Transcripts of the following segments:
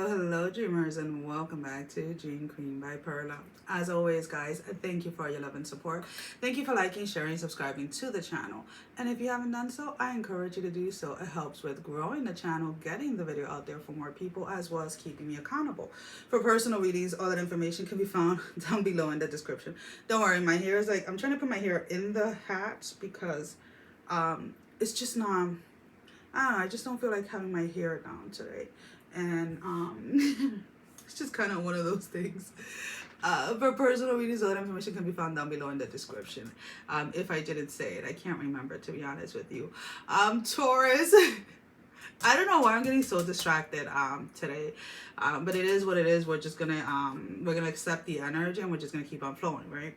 Hello, dreamers, and welcome back to Dream Queen by Perla. As always, guys, thank you for your love and support. Thank you for liking, sharing, subscribing to the channel. And if you haven't done so, I encourage you to do so. It helps with growing the channel, getting the video out there for more people, as well as keeping me accountable. For personal readings, all that information can be found down below in the description. Don't worry, my hair is I'm trying to put my hair in the hat because it's just not, I don't know, I just don't feel like having my hair down today. And it's just kind of one of those things. For personal readings, all that information can be found down below in the description. If I didn't say it, I can't remember, to be honest with you. Taurus, I don't know why I'm getting so distracted today, but it is what it is. We're just gonna we're gonna accept the energy, and we're just gonna keep on flowing, right?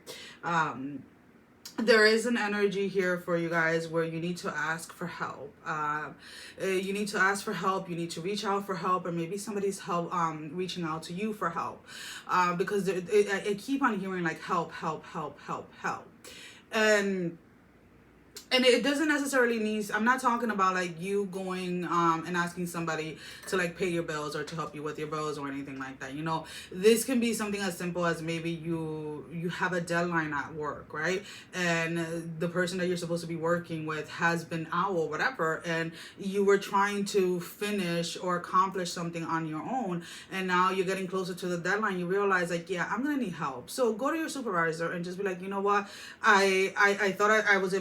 There is an energy here for you guys where you need to ask for help. You need to ask for help. You need to reach out for help, or maybe somebody's help reaching out to you for help, because I keep on hearing like help, and it doesn't necessarily need, I'm not talking about like you going and asking somebody to like pay your bills or to help you with your bills or anything like that. You know, this can be something as simple as maybe you have a deadline at work, right? And the person that you're supposed to be working with has been out or whatever, and you were trying to finish or accomplish something on your own, and now you're getting closer to the deadline. You realize like, yeah, I'm gonna need help. So go to your supervisor and just be like, you know what, I thought I was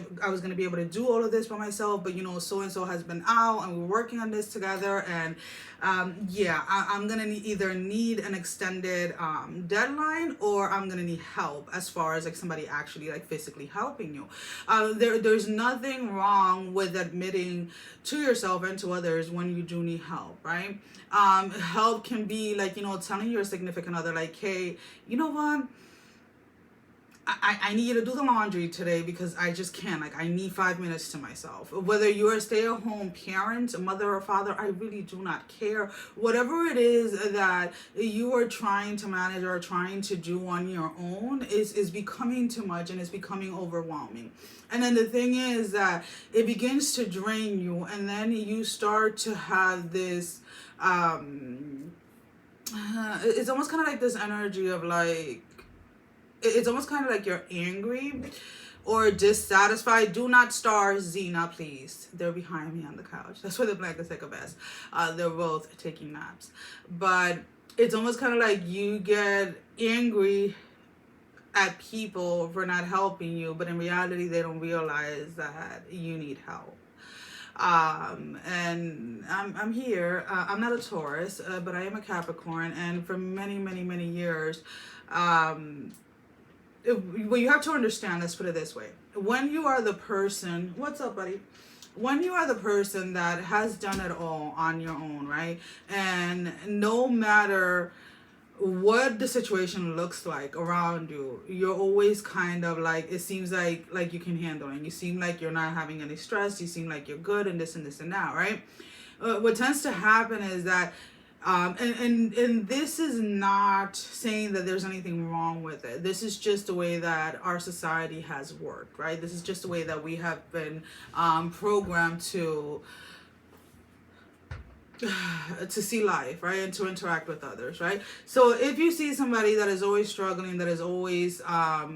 gonna be able to do all of this by myself, but you know, so and so has been out and we're working on this together, and yeah, I'm gonna either need an extended deadline, or I'm gonna need help as far as like somebody actually like physically helping you. There's nothing wrong with admitting to yourself and to others when you do need help, right? Help can be like, you know, telling your significant other like, hey, you know what, I need you to do the laundry today because I just can't. Like, I need 5 minutes to myself. Whether you're a stay-at-home parent, a mother or father, I really do not care. Whatever it is that you are trying to manage or trying to do on your own is becoming too much, and it's becoming overwhelming. And then the thing is that it begins to drain you, and then you start to have this, it's almost kind of like this energy of like, it's almost kind of like you're angry or dissatisfied. Do not star Xena, please. They're behind me on the couch. That's why the blankets take a best. They're both taking naps. But it's almost kind of like you get angry at people for not helping you, but in reality, they don't realize that you need help. And I'm here. I'm not a Taurus, but I am a Capricorn. And for many years, well, you have to understand, let's put it this way. When you are the person, what's up, buddy? When you are the person that has done it all on your own, right? And no matter what the situation looks like around you, you're always kind of like, it seems like you can handle it. And you seem like you're not having any stress. You seem like you're good and this and that, right? What tends to happen is that and this is not saying that there's anything wrong with it. This is just the way that our society has worked, right? This is just the way that we have been programmed to see life, right? And to interact with others, right? So if you see somebody that is always struggling, that is always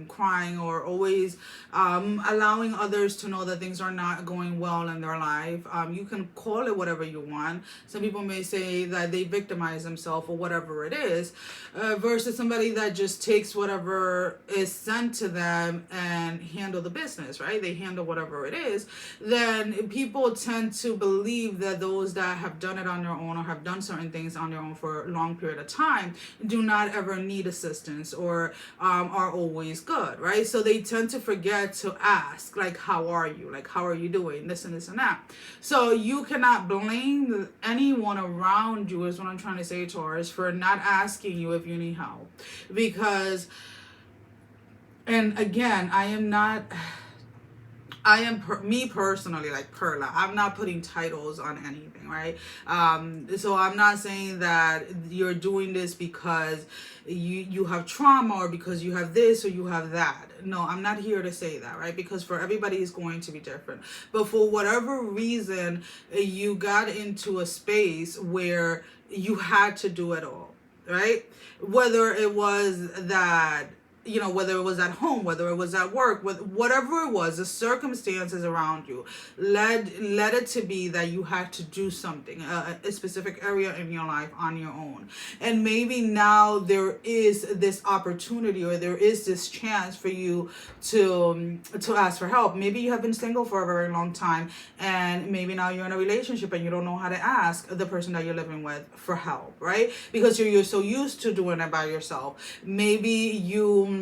crying, or always allowing others to know that things are not going well in their life, you can call it whatever you want. Some people may say that they victimize themselves or whatever it is, versus somebody that just takes whatever is sent to them and handle the business, right? They handle whatever it is. Then people tend to believe that those that have done it on their own or have done certain things on their own for a long period of time do not ever need assistance, or are always good, right? So they tend to forget to ask, like, how are you? Like, how are you doing? This and that. So you cannot blame anyone around you, is what I'm trying to say, Taurus, for not asking you if you need help. Because, and again, me personally, like Perla, I'm not putting titles on anything, right? So I'm not saying that you're doing this because you have trauma, or because you have this or you have that. No, I'm not here to say that, right? Because for everybody is going to be different. But for whatever reason, you got into a space where you had to do it all, right? Whether it was that, whether it was at home, whether it was at work, whatever it was, the circumstances around you led it to be that you had to do something, a specific area in your life on your own. And maybe now there is this opportunity, or there is this chance for you to ask for help. Maybe you have been single for a very long time, and maybe now you're in a relationship and you don't know how to ask the person that you're living with for help, right? Because you're so used to doing it by yourself. Maybe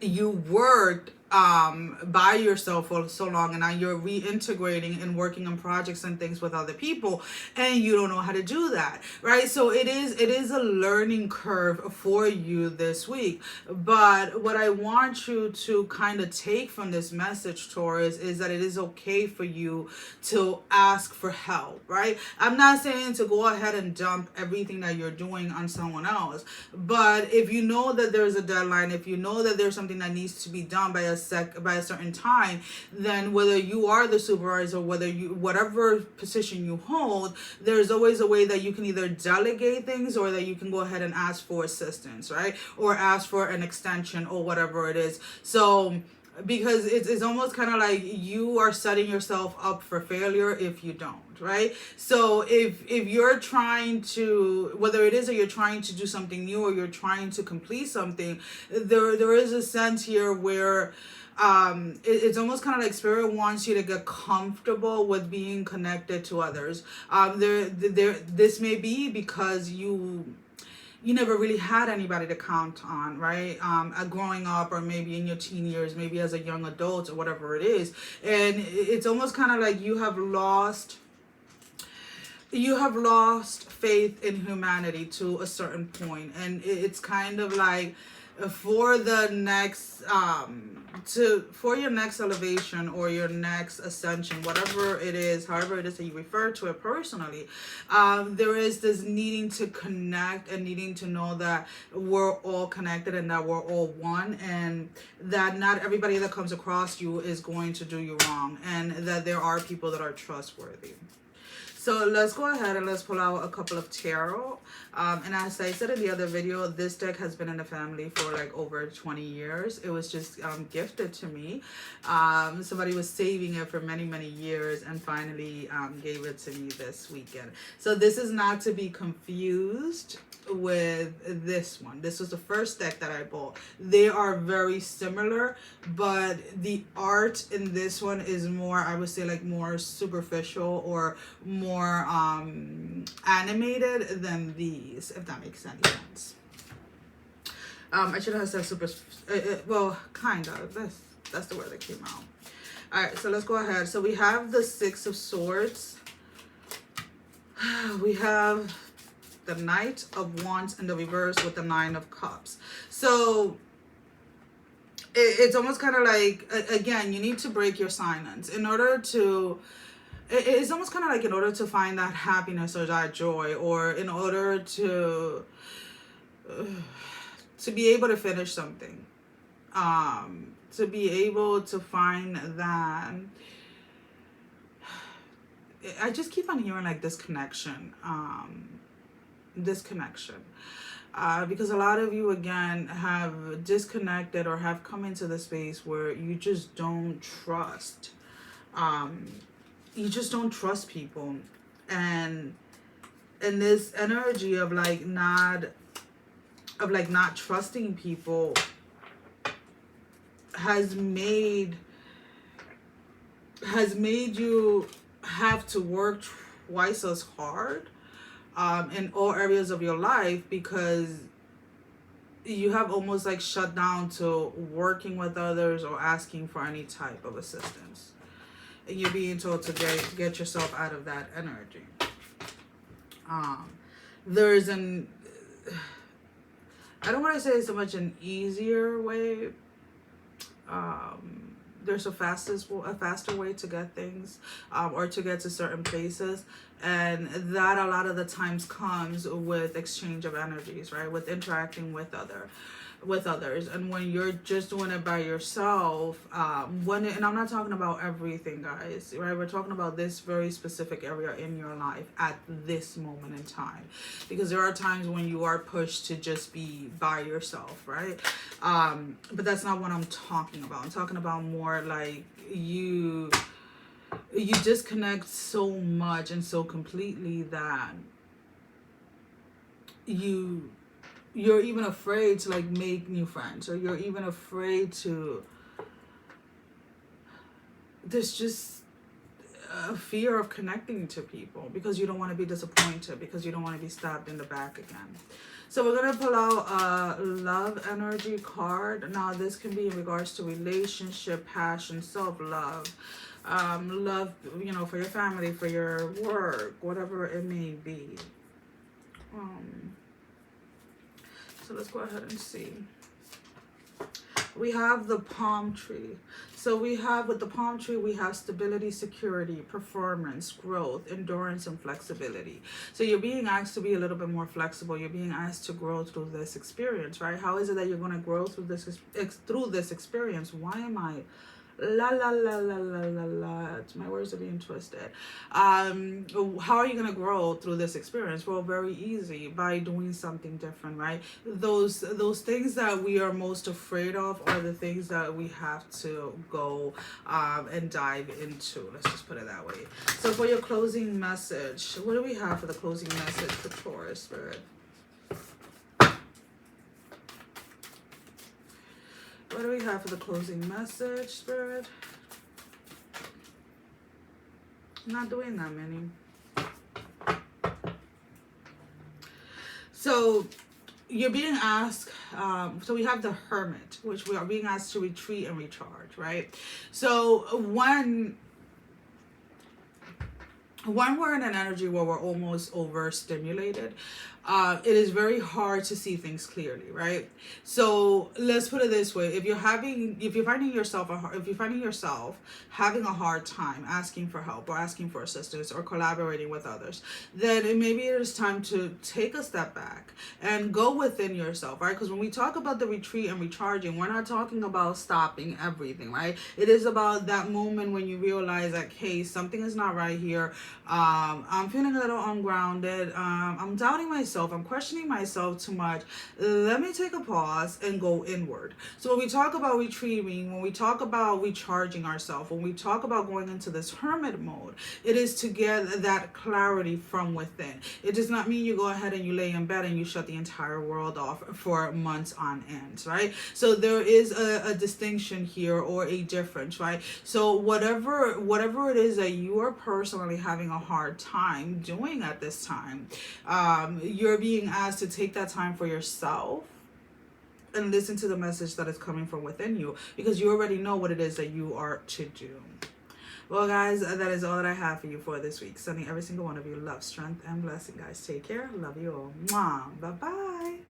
you worked by yourself for so long, and now you're reintegrating and working on projects and things with other people, and you don't know how to do that, right? So it is a learning curve for you this week. But what I want you to kind of take from this message, Taurus, is that it is okay for you to ask for help, right? I'm not saying to go ahead and dump everything that you're doing on someone else, but if you know that there's a deadline, if you know that there's something that needs to be done by a certain time, then whether you are the supervisor, whatever position you hold, there's always a way that you can either delegate things, or that you can go ahead and ask for assistance, right? Or ask for an extension, or whatever it is. So because it's almost kind of like you are setting yourself up for failure if you don't, right? So if you're trying to, whether it is that you're trying to do something new, or you're trying to complete something, there is a sense here where it's almost kind of like spirit wants you to get comfortable with being connected to others. This may be because you never really had anybody to count on, right? Growing up, or maybe in your teen years, maybe as a young adult, or whatever it is. And it's almost kind of like you have lost faith in humanity to a certain point. And it's kind of like, for the next for your next elevation, or your next ascension, whatever it is, however it is that you refer to it personally, there is this needing to connect, and needing to know that we're all connected, and that we're all one, and that not everybody that comes across you is going to do you wrong, and that there are people that are trustworthy. So let's go ahead and let's pull out a couple of tarot. And as I said in the other video, this deck has been in the family for like over 20 years. It was just gifted to me. Somebody was saving it for many, many years, and finally gave it to me this weekend. So this is not to be confused with this one. This was the first deck that I bought. They are very similar, but the art in this one is more, I would say, like more superficial, or more animated than these, if that makes any sense. I should have said super, well, kind of. That's the word that came out. All right, so let's go ahead. So we have the Six of Swords. We have the Knight of Wands in the reverse with the Nine of Cups. So it's almost kind of like, again, you need to break your silence in order to, it's almost kind of like in order to find that happiness or that joy, or in order to be able to finish something, to be able to find that, I just keep on hearing like disconnection, because a lot of you, again, have disconnected, or have come into the space where you just don't trust. You just don't trust people, and this energy of not trusting people has made you have to work twice as hard in all areas of your life, because you have almost like shut down to working with others or asking for any type of assistance. And you're being told to get yourself out of that energy. There's I don't want to say so much an easier way. There's a faster way to get things, or to get to certain places. And that a lot of the times comes with exchange of energies, right? With interacting with others. And when you're just doing it by yourself, and I'm not talking about everything, guys, right? We're talking about this very specific area in your life at this moment in time, because there are times when you are pushed to just be by yourself, right? But that's not what I'm talking about. I'm talking about more like you disconnect so much and so completely that you're even afraid to like make new friends, or you're even afraid to, there's just a fear of connecting to people because you don't want to be disappointed, because you don't want to be stabbed in the back again. So we're going to pull out a love energy card. Now this can be in regards to relationship, passion, self-love, love, for your family, for your work, whatever it may be. So let's go ahead and see. We have the palm tree. So with the palm tree, we have stability, security, performance, growth, endurance, and flexibility. So you're being asked to be a little bit more flexible. You're being asked to grow through this experience, right? How is it that you're going to grow through this experience? Why am I La la la la la la la. My words are being twisted. How are you gonna grow through this experience? Well, very easy, by doing something different, right? Those things that we are most afraid of are the things that we have to go and dive into. Let's just put it that way. So for your closing message, what do we have for the closing message for Taurus Spirit? What do we have for the closing message, Spirit? I'm not doing that many. So you're being asked, so we have the Hermit, which we are being asked to retreat and recharge, right? So when we're in an energy where we're almost overstimulated, it is very hard to see things clearly, right? So let's put it this way: if you're finding yourself having a hard time asking for help or asking for assistance or collaborating with others, then maybe it is time to take a step back and go within yourself, right? Because when we talk about the retreat and recharging, we're not talking about stopping everything, right? It is about that moment when you realize like, hey, something is not right here. I'm feeling a little ungrounded. I'm doubting myself. I'm questioning myself too much. Let me take a pause and go inward. So when we talk about retrieving, when we talk about recharging ourselves, when we talk about going into this hermit mode, it is to get that clarity from within. It does not mean you go ahead and you lay in bed and you shut the entire world off for months on end, right? So there is a distinction here, or a difference, right? So whatever it is that you are personally having a hard time doing at this time, you're being asked to take that time for yourself and listen to the message that is coming from within you, because you already know what it is that you are to do. Well, guys, that is all that I have for you for this week. Sending every single one of you love, strength, and blessing, guys. Take care. Love you all. Mwah. Bye-bye.